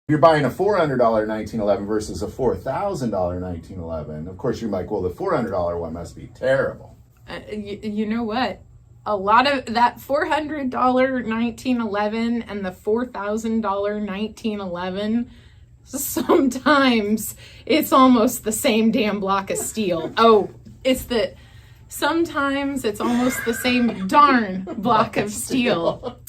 You're buying a $400 1911 versus a $4,000 1911. Of course, you're like, well, the $400 one must be terrible. You know what? A lot of that $400 1911 and the $4,000 1911, sometimes it's almost the same damn block of steel. Sometimes it's almost the same darn block of steel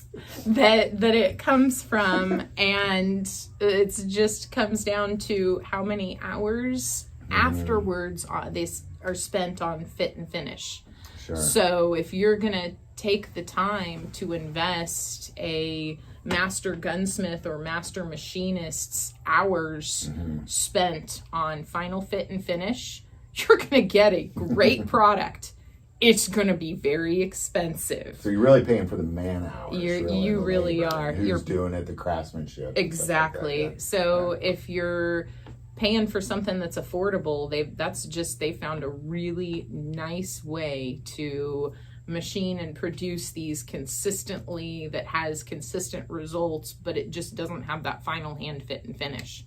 that it comes from, and it just comes down to how many hours afterwards they are spent on fit and finish. Sure. So if you're gonna take the time to invest a master gunsmith or master machinist's hours spent on final fit and finish, you're gonna get a great product. It's going to be very expensive. So you're really paying for the man hours. You really are. Who's doing it, the craftsmanship. Exactly. Like that, yeah. So if you're paying for something that's affordable, they found a really nice way to machine and produce these consistently, that has consistent results, but it just doesn't have that final hand fit and finish.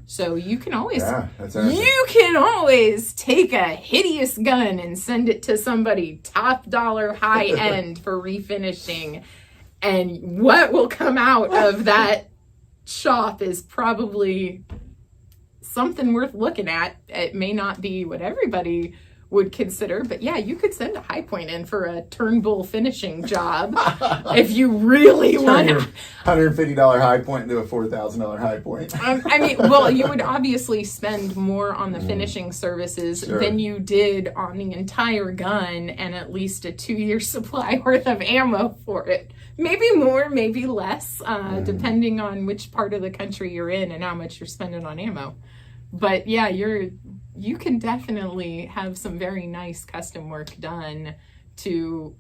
So you can always take a hideous gun and send it to somebody top dollar high end for refinishing, and what will come out of that shop is probably something worth looking at. It may not be what everybody would consider, but yeah, you could send a High Point in for a Turnbull finishing job if you really want to. $150 High Point into a $4,000 High Point. Well, you would obviously spend more on the finishing services than you did on the entire gun and at least a 2-year supply worth of ammo for it. Maybe more, maybe less, depending on which part of the country you're in and how much you're spending on ammo. But yeah, you can definitely have some very nice custom work done to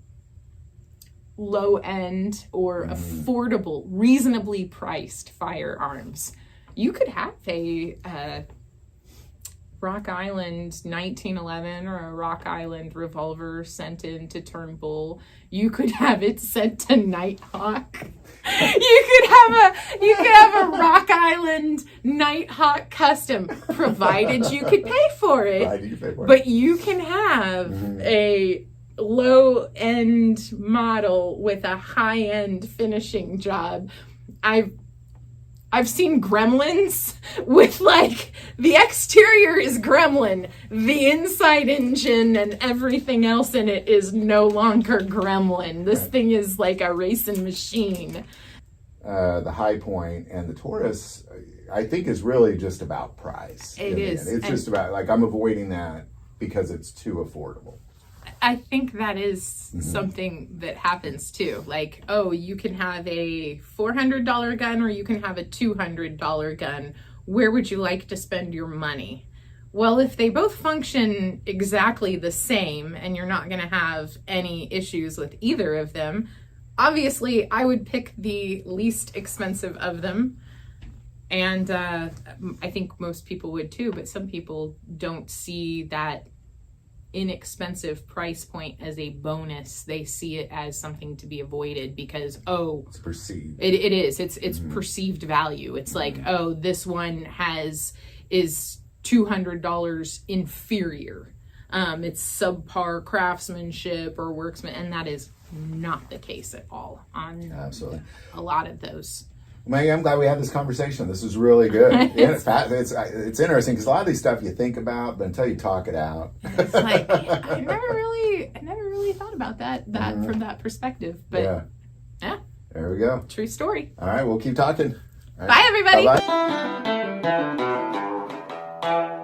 low end or affordable, reasonably priced firearms. You could have a Rock Island 1911 or a Rock Island revolver sent in to Turnbull. You could have it sent to Nighthawk. You could have a Rock Island Nighthawk custom, provided you could pay for it. But you can have a low-end model with a high-end finishing job. I've seen Gremlins with, like, the exterior is Gremlin, the inside engine and everything else in it is no longer Gremlin. This thing is like a racing machine. The High Point and the Taurus, I think, is really just about price. It is. It's just about, like, I'm avoiding that because it's too affordable. I think that is something that happens too. Like, oh, you can have a $400 gun or you can have a $200 gun. Where would you like to spend your money? Well, if they both function exactly the same and you're not going to have any issues with either of them, obviously I would pick the least expensive of them. And I think most people would too, but some people don't see that inexpensive price point as a bonus. They see it as something to be avoided because it's perceived. It is. It's perceived value. It's like, oh, this one is $200 inferior. It's subpar craftsmanship or workmanship, and that is not the case at all on Absolutely. A lot of those. Maggie, I'm glad we had this conversation. This is really good. It's interesting because a lot of these stuff you think about, but until you talk it out, it's like I never really thought about that from that perspective. But yeah, there we go. True story. All right, we'll keep talking. Bye, everybody. Bye-bye.